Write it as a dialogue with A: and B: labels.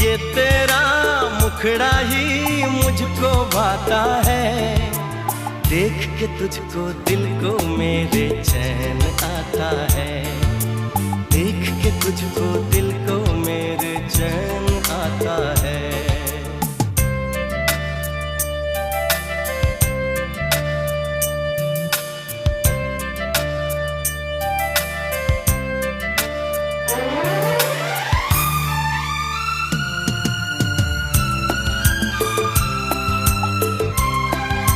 A: ये तेरा मुखड़ा ही मुझको भाता है, देख के तुझको दिल को मेरे